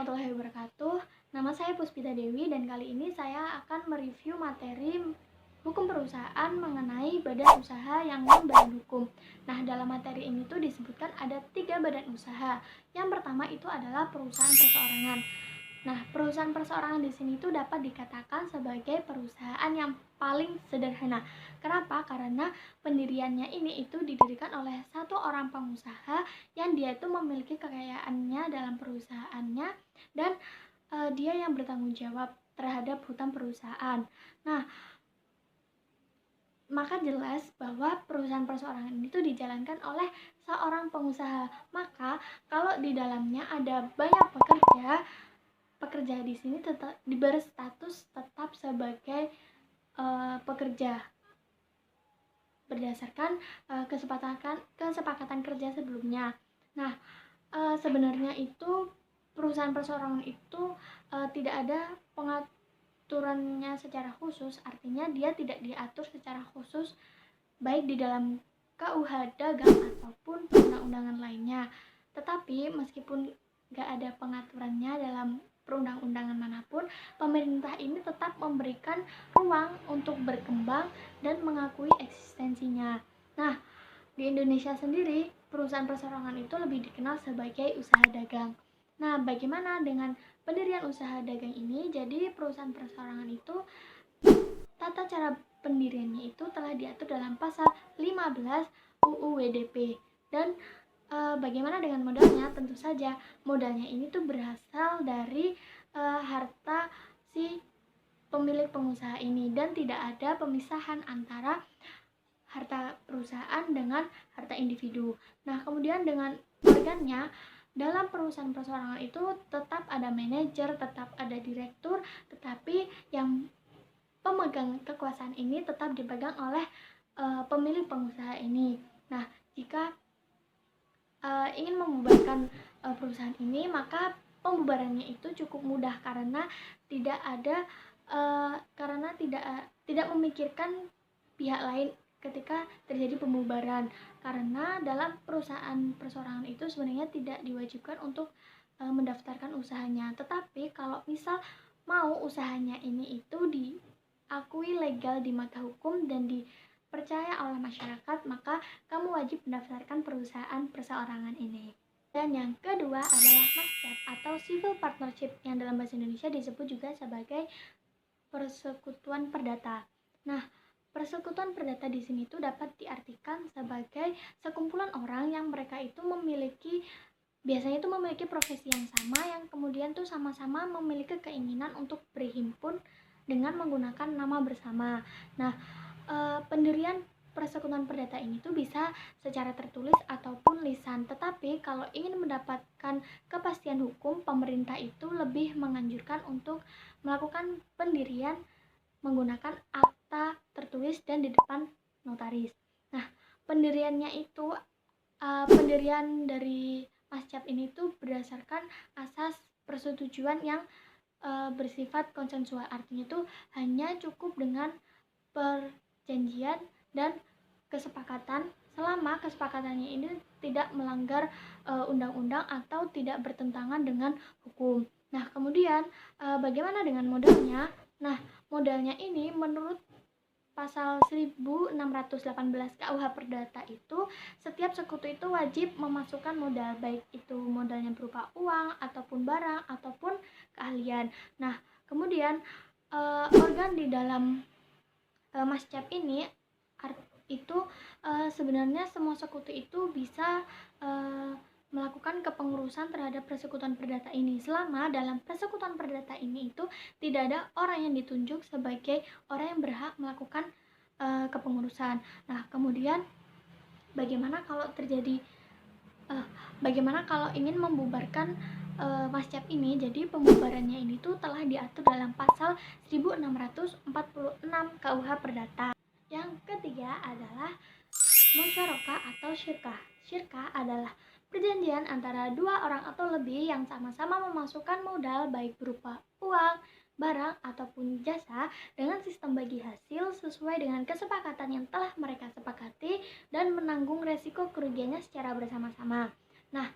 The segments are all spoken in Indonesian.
warahmatullahi wabarakatuh. Nama saya Puspita Dewi dan kali ini saya akan mereview materi hukum perusahaan mengenai badan usaha yang non-badan hukum. Nah, dalam materi ini tuh disebutkan ada 3 badan usaha. Yang pertama itu adalah perusahaan perseorangan. Nah, perusahaan perseorangan di sini tuh dapat dikatakan sebagai perusahaan yang paling sederhana. Kenapa? Karena pendiriannya ini itu didirikan oleh satu orang pengusaha yang dia itu memiliki kekayaannya dalam perusahaannya dan dia yang bertanggung jawab terhadap hutang perusahaan. Nah, maka jelas bahwa perusahaan perseorangan itu dijalankan oleh seorang pengusaha. Maka kalau di dalamnya ada banyak pekerja di sini tetap diberi status tetap sebagai pekerja berdasarkan kesepakatan kerja sebelumnya. Nah, sebenarnya itu perusahaan perseorangan itu tidak ada pengaturannya secara khusus, artinya dia tidak diatur secara khusus baik di dalam KUH dagang ataupun perundang-undangan lainnya. Tetapi meskipun gak ada pengaturannya dalam perundang-undangan manapun, pemerintah ini tetap memberikan ruang untuk berkembang dan mengakui eksistensinya. Nah, di Indonesia sendiri, perusahaan perseorangan itu lebih dikenal sebagai usaha dagang. Nah, bagaimana dengan pendirian usaha dagang ini? Jadi, perusahaan perseorangan itu tata cara pendiriannya itu telah diatur dalam pasal 15 UU WDP. Dan bagaimana dengan modalnya? Tentu saja modalnya ini tuh berasal dari harta si pemilik pengusaha ini dan tidak ada pemisahan antara harta perusahaan dengan harta individu. Nah, kemudian dengan organnya, dalam perusahaan perseorangan itu tetap ada manajer, tetap ada direktur, tetapi yang pemegang kekuasaan ini tetap dipegang oleh pemilik pengusaha ini. Nah, jika ingin membubarkan perusahaan ini, maka pembubarannya itu cukup mudah karena tidak memikirkan pihak lain ketika terjadi pembubaran, karena dalam perusahaan perseorangan itu sebenarnya tidak diwajibkan untuk mendaftarkan usahanya. Tetapi kalau misal mau usahanya ini itu diakui legal di mata hukum dan dipercaya oleh masyarakat, maka kamu wajib mendaftarkan perusahaan perseorangan ini. Dan yang kedua adalah MASCAP atau Civil Partnership yang dalam bahasa Indonesia disebut juga sebagai persekutuan perdata. Nah, persekutuan perdata di sini tuh dapat diartikan sebagai sekumpulan orang yang mereka itu biasanya itu memiliki profesi yang sama, yang kemudian tuh sama-sama memiliki keinginan untuk berhimpun dengan menggunakan nama bersama. Nah, pendirian persekutuan perdata ini tuh bisa secara tertulis ataupun lisan. Tetapi kalau ingin mendapatkan kepastian hukum, pemerintah itu lebih menganjurkan untuk melakukan pendirian menggunakan akta tertulis dan di depan notaris. Nah, pendirian dari MASCAP ini tuh berdasarkan asas persetujuan yang bersifat konsensual. Artinya tuh hanya cukup dengan perjanjian dan kesepakatan selama kesepakatannya ini tidak melanggar undang-undang atau tidak bertentangan dengan hukum. Nah, kemudian bagaimana dengan modalnya? Nah, modalnya ini menurut pasal 1618 KUH Perdata itu setiap sekutu itu wajib memasukkan modal, baik itu modalnya berupa uang ataupun barang ataupun keahlian. Nah, kemudian organ di dalam MASCAP ini itu sebenarnya semua sekutu itu bisa melakukan kepengurusan terhadap persekutuan perdata ini selama dalam persekutuan perdata ini itu tidak ada orang yang ditunjuk sebagai orang yang berhak melakukan kepengurusan. Nah, kemudian bagaimana kalau ingin membubarkan MASCAP ini? Jadi pembubarannya ini tuh telah diatur dalam pasal 1646 KUH Perdata. Yang ketiga adalah musyarakah atau syirkah. Syirkah adalah perjanjian antara dua orang atau lebih yang sama-sama memasukkan modal baik berupa uang, barang, ataupun jasa dengan sistem bagi hasil sesuai dengan kesepakatan yang telah mereka sepakati dan menanggung resiko kerugiannya secara bersama-sama. Nah,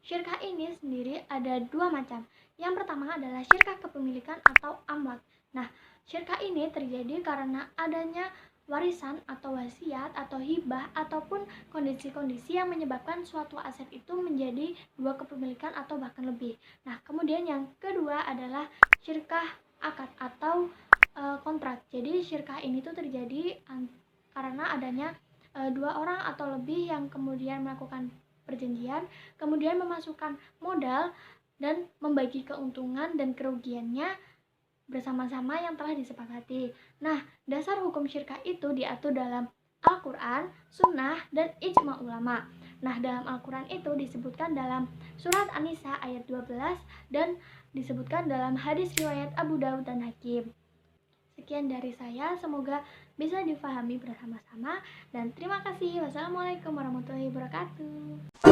Syirkah ini sendiri ada dua macam. Yang pertama adalah syirkah kepemilikan atau amlak. Nah, syirkah ini terjadi karena adanya warisan atau wasiat atau hibah ataupun kondisi-kondisi yang menyebabkan suatu aset itu menjadi dua kepemilikan atau bahkan lebih. Nah, kemudian yang kedua adalah syirkah akad atau kontrak. Jadi syirkah ini tuh terjadi karena adanya dua orang atau lebih yang kemudian melakukan perjanjian, kemudian memasukkan modal dan membagi keuntungan dan kerugiannya bersama-sama yang telah disepakati. Nah, dasar hukum syirkah itu diatur dalam Al-Quran, Sunnah, dan Ijma ulama. Nah, dalam Al-Quran itu disebutkan dalam surat An-Nisa ayat 12 dan disebutkan dalam hadis riwayat Abu Daud dan Hakim. Sekian dari saya, semoga bisa difahami bersama-sama dan terima kasih. Wassalamualaikum warahmatullahi wabarakatuh.